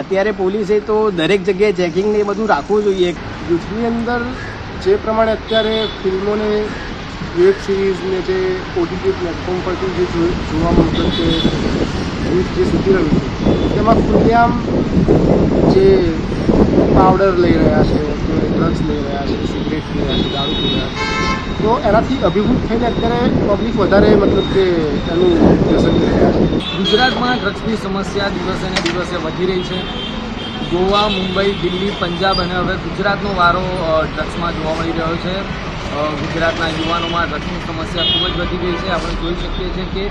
અત્યારે પોલીસે તો દરેક જગ્યાએ ચેકિંગ ને એ બધું રાખવું જોઈએ. યુથની અંદર જે પ્રમાણે અત્યારે ફિલ્મોને વેબ સિરીઝને જે ઓટીટી પ્લેટફોર્મ પરથી જે જોવામાં મતલબ કે યુથ જે શીખી રહ્યું છે તેમાં ખુલ્લેઆમ જે પાવડર લઈ રહ્યા છે, કે ડ્રગ્સ લઈ રહ્યા છે, સિગરેટ પી રહ્યા છે, દારૂ પી રહ્યા છે, તો એનાથી અભિભૂત થઈને અત્યારે પબ્લિક વધારે મતલબ કે એનું વ્યસન લઈ રહ્યા છે. ગુજરાતમાં ડ્રગ્સની સમસ્યા દિવસે ને દિવસે વધી રહી છે. ગોવા, મુંબઈ, દિલ્હી, પંજાબ અને હવે ગુજરાતનો વારો ડ્રગ્સમાં જોવા મળી રહ્યો છે. ગુજરાતના યુવાનોમાં ડ્રગ્સની સમસ્યા ખૂબ જ વધી ગઈ છે. આપણે જોઈ શકીએ છીએ કે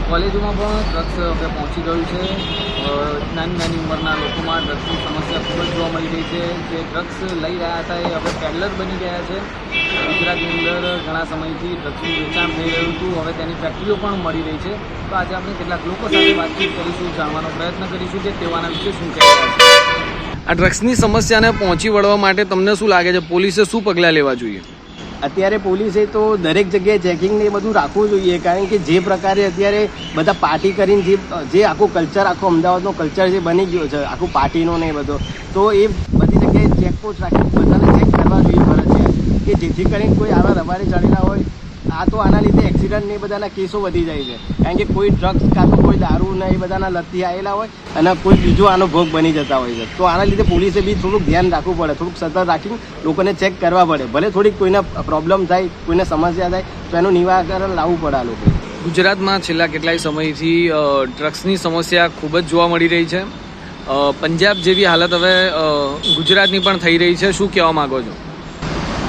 કોલેજોમાં પણ ડ્રગ્સ હવે પહોંચી ગયું છે. નાની નાની ઉંમરના લોકોમાં ડ્રગ્સની સમસ્યા ખૂબ જ જોવા મળી રહી છે. જે ડ્રગ્સ લઈ રહ્યા હતા એ હવે પેડલર બની ગયા છે. ગુજરાતની અંદર ઘણા સમયથી ડ્રગ્સનું વેચાણ થઈ રહ્યું હતું, હવે તેની ફેક્ટરીઓ પણ મળી રહી છે. તો આજે આપણે કેટલાક લોકો સાથે વાતચીત કરીશું, જાણવાનો પ્રયત્ન કરીશું કે તેઓ આના વિશે શું કહે છે. આ ડ્રગ્સની સમસ્યાને પહોંચી વળવા માટે તમને શું લાગે છે, પોલીસે શું પગલાં લેવા જોઈએ? અત્યારે પોલીસે તો દરેક જગ્યાએ ચેકિંગ ને એ બધું રાખવું જોઈએ, કારણ કે જે પ્રકારે અત્યારે બધા પાર્ટી કરીને જે આખું કલ્ચર, આખો અમદાવાદનો કલ્ચર જે બની ગયો છે આખું પાર્ટીનો ને એ બધો, તો એ બધી જગ્યાએ ચેકપોસ્ટ રાખી બધાને ચેક કરવા જોઈએ ફરજિયાત, કે જેથી કરીને કોઈ આવા રબારી ચડેલા હોય. આ તો આના લીધે એક્સિડન્ટ ને એ બધાના કેસો વધી જાય છે, કારણ કે કોઈ ડ્રગ્સ કાં તો કોઈ દારૂ ને એ બધાના લતથી આવેલા હોય અને કોઈ બીજો આનો ભોગ બની જતા હોય છે. તો આના લીધે પોલીસે બી થોડુંક ધ્યાન રાખવું પડે, થોડુંક સતર્ક રાખીને લોકોને ચેક કરવા પડે. ભલે થોડીક કોઈને પ્રોબ્લેમ થાય, કોઈને સમસ્યા થાય તો એનું નિવારણ લાવવું પડે આ લોકો. ગુજરાતમાં છેલ્લા કેટલાય સમયથી ડ્રગ્સની સમસ્યા ખૂબ જ જોવા મળી રહી છે. પંજાબ જેવી હાલત હવે ગુજરાતની પણ થઈ રહી છે. શું કહેવા માગો છો?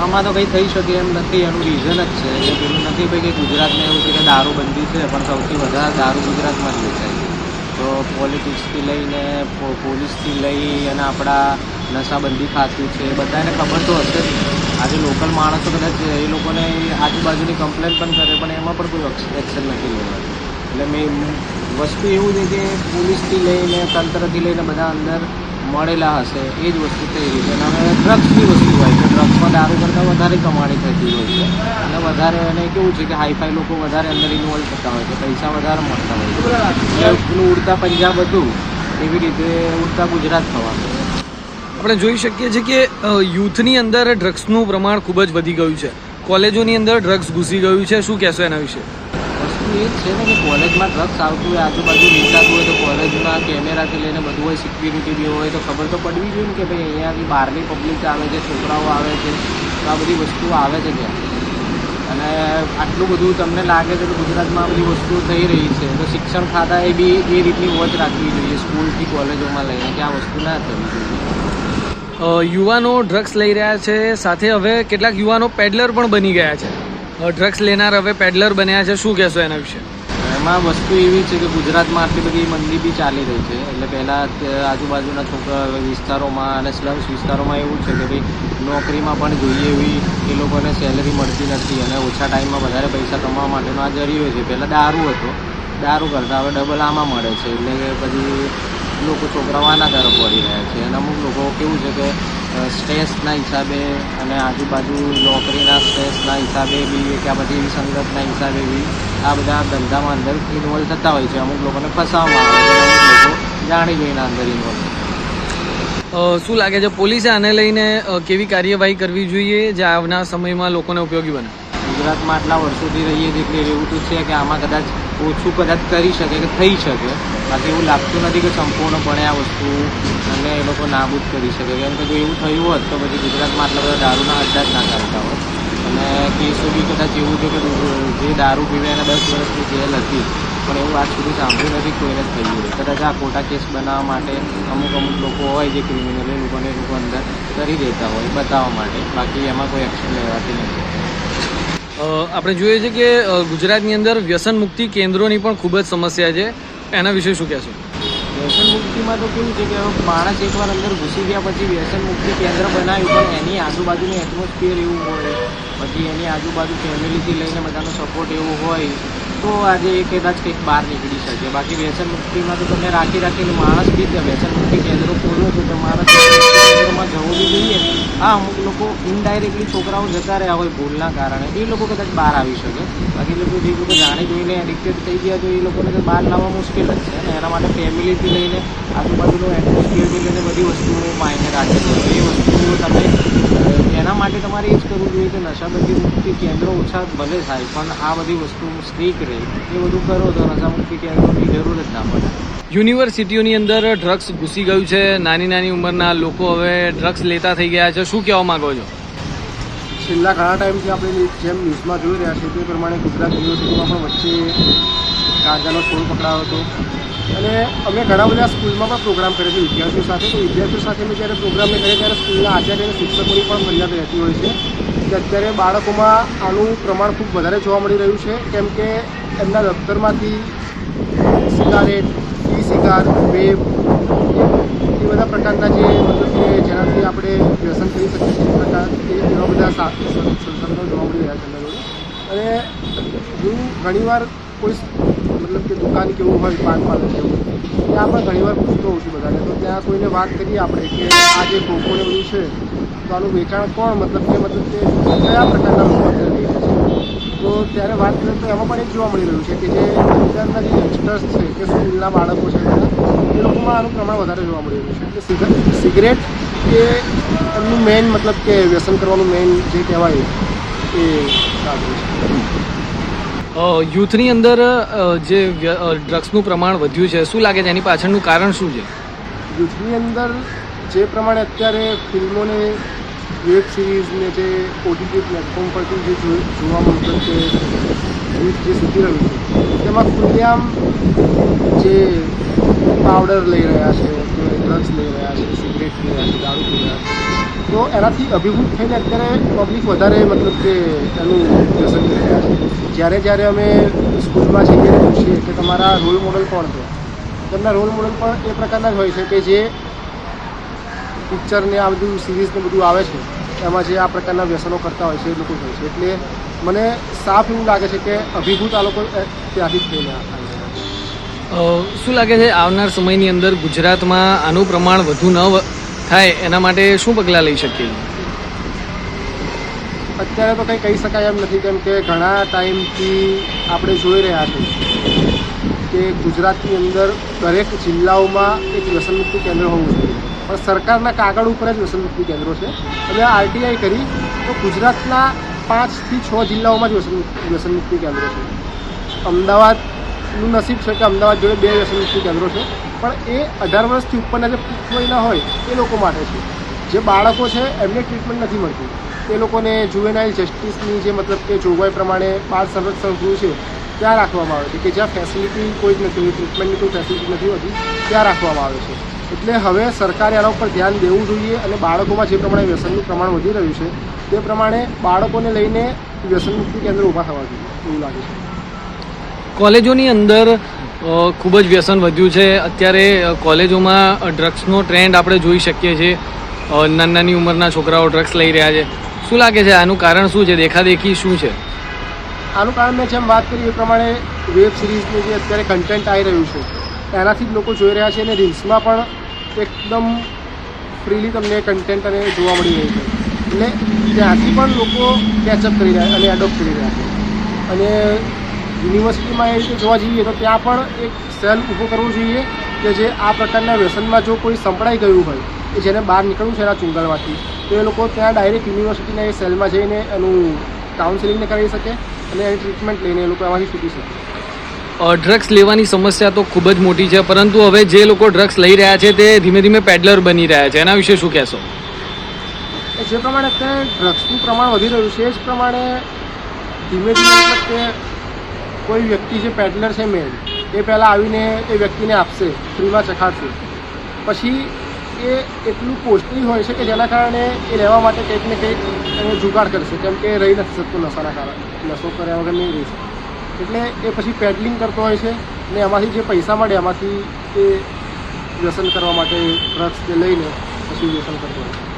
આમાં તો કંઈ થઈ શકે એમ નથી. એનું રીઝન જ છે કે પેલું નથી ભાઈ કે ગુજરાતમાં એવું છે કે દારૂબંધી છે, પણ સૌથી વધારે દારૂ ગુજરાતમાં જ વેચાય છે. તો પોલિટિક્સથી લઈને પોલીસથી લઈ અને આપણા નશાબંધી ખાતું છે, બધાને ખબર તો હશે જ. આજે લોકલ માણસો કદાચ એ લોકોને આજુબાજુની કમ્પ્લેન પણ કરે, પણ એમાં પણ કોઈ એક્શન નથી લેવાતું. એટલે મેં વસ્તુ એવું છે કે પોલીસથી લઈને તંત્રથી લઈને બધા અંદર મળેલા હશે, એ જ વસ્તુ થઈ રહી છે. અને હવે ડ્રગ્સની વસ્તુ હોય છે, ડ્રગ્સમાં દારૂ કરતાં વધારે કમાણી થતી હોય છે અને વધારે એને કેવું છે કે હાઈફાઈ લોકો વધારે અંદર ઇન્વોલ્વ થતા હોય છે, પૈસા વધારે મળતા હોય છે. એટલે ઉડતા પંજાબ હતું એવી રીતે ઉડતા ગુજરાત થવાનું. આપણે જોઈ શકીએ છીએ કે યુથની અંદર ડ્રગ્સનું પ્રમાણ ખૂબ જ વધી ગયું છે. કોલેજોની અંદર ડ્રગ્સ ઘૂસી ગયું છે. શું કહેશો એના વિશે? વસ્તુ એ જ છે ને કે કોલેજમાં ડ્રગ્સ આવતું હોય, આજુબાજુ વેચાતું હોય, તો કોલેજમાં કેમેરાથી લઈને બધું હોય, સિક્યુરિટી બી હોય, તો ખબર તો પડવી જોઈએ ને કે ભાઈ અહીંયાથી બહારની પબ્લિક આવે છે, છોકરાઓ આવે છે, તો આ બધી વસ્તુઓ આવે છે ત્યાં. અને આટલું બધું તમને લાગે છે કે ગુજરાતમાં આ બધી વસ્તુઓ થઈ રહી છે, તો શિક્ષણ ખાતાએ બી એ રીતની વોચ રાખવી જોઈએ સ્કૂલથી કોલેજોમાં લઈને કે આ વસ્તુ ના થવી જોઈએ. યુવાનો ડ્રગ્સ લઈ રહ્યા છે, સાથે હવે કેટલાક યુવાનો પેડલર પણ બની ગયા છે. ડ્રગ્સ લેનાર હવે પેડલર બન્યા છે. શું કહેશો એના વિશે? એમાં વસ્તુ એવી છે કે ગુજરાતમાં આટલી બધી મંદી બી ચાલી રહી છે. એટલે પહેલાં આજુબાજુના વિસ્તારોમાં અને સ્લમ્સ વિસ્તારોમાં એવું છે કે ભાઈ નોકરીમાં પણ જોઈએ એવી એ લોકોને સેલરી મળતી નથી અને ઓછા ટાઈમમાં વધારે પૈસા કમાવા માટેનો આ જરીયો છે. પહેલાં દારૂ હતો, દારૂ કરતાં હવે ડબલ આમાં મળે છે. એટલે કે પછી લોકો છોકરાઓ આના તરફ વળી રહ્યા છે. અને અમુક લોકો કેવું છે કે સ્ટ્રેસના હિસાબે અને આજુબાજુ નોકરીના સ્ટ્રેસના હિસાબે બી કે આ બધી એવી સંગતના હિસાબે બી આ બધા ધંધામાં અંદર ઇન્વોલ્વ થતા હોય છે. અમુક લોકોને ફસાવવામાં આવે છે, અમુક લોકો જાણી જોઈને અંદર ઇન્વોલ્વ. શું લાગે છે, પોલીસે આને લઈને કેવી કાર્યવાહી કરવી જોઈએ જે આવનાર સમયમાં લોકોને ઉપયોગી બને? ગુજરાતમાં આટલા વર્ષોથી રહીએ છીએ એટલે એવું તો છે કે આમાં કદાચ ઓછું કદાચ કરી શકે કે થઈ શકે. બાકી એવું લાગતું નથી કે સંપૂર્ણપણે આ વસ્તુ અને એ લોકો નાબૂદ કરી શકે. કેમ કે જો એવું થયું હોત તો પછી ગુજરાતમાં આટલા બધા દારૂના અડ્ડા જ ના ચાલતા હોત. અને કેસો બી કદાચ એવું છે કે જે દારૂ પીવે એને 10 વર્ષની જેલ હતી, પણ એવું આજ સુધી સાંભળ્યું નથી કોઈને જ થઈ ગયું. કદાચ આ ખોટા કેસ બનાવવા માટે અમુક લોકો હોય જે ક્રિમિનલ, એ લોકોને એ લોકો અંદર કરી દેતા હોય બતાવવા માટે. બાકી એમાં કોઈ એક્શન લેવાતી નથી. આપણે જોઈએ છે કે ગુજરાતની અંદર વ્યસન મુક્તિ કેન્દ્રોની પણ ખૂબ જ સમસ્યા છે. એના વિશે શું કહેશો? વ્યસન મુક્તિમાં તો કેવું છે કે માણસ એકવાર અંદર ઘૂસી ગયા પછી વ્યસન મુક્તિ કેન્દ્ર બનાવ્યું, પણ એની આજુબાજુની એટમોસ્ફિયર એવું હોય, પછી એની આજુબાજુ ફેમિલીથી લઈને બધાનો સપોર્ટ એવો હોય તો આજે એ કદાચ કંઈક બહાર નીકળી શકે. બાકી વ્યસન મુક્તિમાં તો તમે રાખીને માણસ બી વ્યસન મુક્તિ કેન્દ્રો ખોલો છો તો માણસ વ્યસન મુક્તિ કેન્દ્રોમાં જવું બી જોઈએ. હા, અમુક લોકો ઇનડાયરેક્ટલી છોકરાઓ જતા રહ્યા હોય ભૂલના કારણે, એ લોકો કદાચ બહાર આવી શકે. બાકી લોકો જે લોકો જાણી જોઈને એડિક્ટેડ થઈ ગયા તો એ લોકોને તો બહાર લાવવા મુશ્કેલ જ છે ને. એના માટે ફેમિલીથી લઈને આજુબાજુનો એટમોસ્ફિયરથી લઈને બધી વસ્તુઓ માયને રાખે છે. એ વસ્તુઓ તમે એના માટે તમારે એ જ કરવું જોઈએ કે નશાબંધી મુક્તિ કેન્દ્રો ઓછા ભલે થાય પણ આ બધી વસ્તુ સ્ટ્રીક રહે, એ બધું કરો તો નશામુક્તિ કેન્દ્રોની જરૂર જ ના પડે. યુનિવર્સિટીઓની અંદર ડ્રગ્સ ઘૂસી ગયું છે. નાની ઉંમરના લોકો હવે ડ્રગ્સ લેતા થઈ ગયા છે. શું કહેવા માંગો છો? છેલ્લા ઘણા ટાઈમથી આપણે જેમ ન્યૂઝમાં જોઈ રહ્યા છીએ તે પ્રમાણે ગુજરાત યુનિવર્સિટીમાં પણ વચ્ચે ગાંજાનો છોડ પકડાયો હતો અને અમે ઘણા બધા સ્કૂલમાં પણ પ્રોગ્રામ કરે છે વિદ્યાર્થીઓ સાથે. તો વિદ્યાર્થીઓ સાથે અમે જ્યારે પ્રોગ્રામને કરીએ ત્યારે સ્કૂલના આચાર્ય અને શિક્ષકોની પણ ફરિયાદ રહેતી હોય છે કે અત્યારે બાળકોમાં આનું પ્રમાણ ખૂબ વધારે જોવા મળી રહ્યું છે, કેમ કે એમના દફતરમાંથી સિગારેટ, ઈ સિગાર, વેપ એ બધા પ્રકારના જે મતલબ કે જેનાથી આપણે વ્યસન કરી શકીએ છીએ એવા બધા સંસાધનો જોવા મળી રહ્યા છે એમના જોડે. અને હું ઘણીવાર કોઈ મતલબ કે દુકાન કેવું હોય, પાન પાર્લર કેવું, ત્યાં પણ ઘણીવાર પૂછતો હોઉં છું બધાને. તો ત્યાં કોઈને વાત કરીએ આપણે કે આ જે કોકોને બધું છે તો આનું વેચાણ કોણ મતલબ કે કયા પ્રકારના લોકો અત્યારે લઈ રહ્યા છે. તો ત્યારે વાત કરીએ તો એમાં પણ એક જોવા મળી રહ્યું છે કે જે અત્યારના જે યંગસ્ટર્સ છે કે સ્કૂલના બાળકો છે એ લોકોમાં આનું પ્રમાણ વધારે જોવા મળી રહ્યું છે. એટલે સિગરેટ એ એમનું મેઇન મતલબ કે વ્યસન કરવાનું મેઇન જે કહેવાય એ સાધન છે. યુથની અંદર જે ડ્રગ્સનું પ્રમાણ વધ્યું છે, શું લાગે છે એની પાછળનું કારણ શું છે? યુથની અંદર જે પ્રમાણે અત્યારે ફિલ્મોને, વેબ સિરીઝને જે ઓટીટી પ્લેટફોર્મ પરથી જે જોવામાં મતલબ કે યુથ જે શીખી રહ્યું છે તેમાં ખુલ્લેઆમ જે પાવડર લઈ રહ્યા છે, કે ડ્રગ્સ લઈ રહ્યા છે, સિગરેટ પી રહ્યા છે, દારૂ પી રહ્યા છે, તો એનાથી અભિભૂત થઈને અત્યારે પબ્લિક વધારે મતલબ કે એનું વ્યસન કરી રહ્યા છે. જ્યારે અમે સ્કૂલમાં જઈએ અને પૂછીએ કે તમારા રોલ મોડલ કોણ છે, તેમના રોલ મોડલ પણ એ પ્રકારના જ હોય છે કે જે પિક્ચરને આ બધું સિરીઝને બધું આવે છે એમાં જે આ પ્રકારના વ્યસનો કરતા હોય છે એ લોકો જ હોય છે. એટલે મને સાફ એવું લાગે છે કે અભિભૂત આ લોકો ત્યાંથી જ થઈને શું લાગે છે આવનાર સમયની અંદર ગુજરાતમાં આનું પ્રમાણ વધુ ન થાય એના માટે શું પગલાં લઈ શકીએ? અત્યારે તો કંઈ કહી શકાય એમ નથી, કેમ કે ઘણા ટાઈમથી આપણે જોઈ રહ્યા છીએ કે ગુજરાતની અંદર દરેક જિલ્લાઓમાં એક વ્યસન મુક્તિ કેન્દ્ર હોવું જોઈએ, પણ સરકારના કાગળ ઉપર જ વ્યસન મુક્તિ કેન્દ્રો છે. અમે આરટીઆઈ કરી તો ગુજરાતના 5 થી 6 જિલ્લાઓમાં જ વ્યસન મુક્તિ કેન્દ્રો છે. અમદાવાદનું નસીબ છે કે અમદાવાદ જોડે 2 વ્યસન મુક્તિ કેન્દ્રો છે, પણ એ 18 વર્ષથી ઉપરના જે પુખ્તવયના હોય એ લોકો માટે છે. જે બાળકો છે એમને ટ્રીટમેન્ટ નથી મળતી. એ લોકોને જુવેનાઇલ જસ્ટિસની જે મતલબ કે જોગવાઈ પ્રમાણે બાળ સંરક્ષણ ગૃહ છે ત્યાં રાખવામાં આવે છે કે જ્યાં ફેસિલિટી કોઈ જ નથી હોતી, ટ્રીટમેન્ટની કોઈ ફેસિલિટી નથી હોતી, ત્યાં રાખવામાં આવે છે. એટલે હવે સરકારે આના ઉપર ધ્યાન દેવું જોઈએ અને બાળકોમાં જે પ્રમાણે વ્યસનનું પ્રમાણ વધી રહ્યું છે તે પ્રમાણે બાળકોને લઈને વ્યસન મુક્તિ કેન્દ્ર ઊભા થવા જોઈએ એવું લાગે છે. કોલેજોની અંદર ખૂબ જ વ્યસન વધ્યું છે. અત્યારે કોલેજોમાં ડ્રગ્સનો ટ્રેન્ડ આપણે જોઈ શકીએ છીએ. નાની ઉંમરના છોકરાઓ ડ્રગ્સ લઈ રહ્યા છે. શું લાગે છે આનું કારણ શું છે? દેખાદેખી શું છે આનું કારણ? મેં જેમ વાત કરી એ પ્રમાણે વેબ સિરીઝનું જે અત્યારે કન્ટેન્ટ આવી રહ્યું છે એનાથી જ લોકો જોઈ રહ્યા છે અને રીલ્સમાં પણ એકદમ ફ્રીલી તમને કન્ટેન્ટ અને જોવા મળી રહ્યું છે. એટલે ત્યાંથી પણ લોકો કેચઅપ કરી રહ્યા અને એડોપ્ટ કરી રહ્યા છે. અને યુનિવર્સિટીમાં એ રીતે જોવા જઈએ તો ત્યાં પણ એક સેલ ઊભો કરવો જોઈએ કે જે આ પ્રકારના વ્યસનમાં જો કોઈ સંપડાઈ ગયું હોય કે જેને બહાર નીકળવું છે એના ચુંગાલમાંથી, તો એ લોકો ત્યાં ડાયરેક્ટ યુનિવર્સિટીના એ સેલમાં જઈને એનું કાઉન્સેલિંગને કરી શકે અને એની ટ્રીટમેન્ટ લઈને એ લોકો એમાંથી છૂટી શકે. ડ્રગ્સ લેવાની સમસ્યા તો ખૂબ જ મોટી છે, પરંતુ હવે જે લોકો ડ્રગ્સ લઈ રહ્યા છે તે ધીમે ધીમે પેડલર બની રહ્યા છે. એના વિશે શું કહેશો? જે પ્રમાણે અત્યારે ડ્રગ્સનું પ્રમાણ વધી રહ્યું છે એ જ પ્રમાણે ધીમે ધીમે મતલબ કે કોઈ વ્યક્તિ જે પેડલર છે મેન એ પહેલાં આવીને એ વ્યક્તિને આપશે, ફ્રીમાં ચખાડશે, પછી એ એટલું કોસ્ટલી હોય છે કે જેના કારણે એ લેવા માટે કંઈક ને કંઈક એને જુગાડ કરશે, કેમ કે રહી નથી શકતો નશાના કારણે, નશો કર્યા વગર નહીં રહી શકે. એટલે એ પછી પેડલિંગ કરતો હોય છે ને એમાંથી જે પૈસા મળે એમાંથી એ વ્યસન કરવા માટે ડ્રગ્સ લઈને પછી વ્યસન કરતો હોય છે.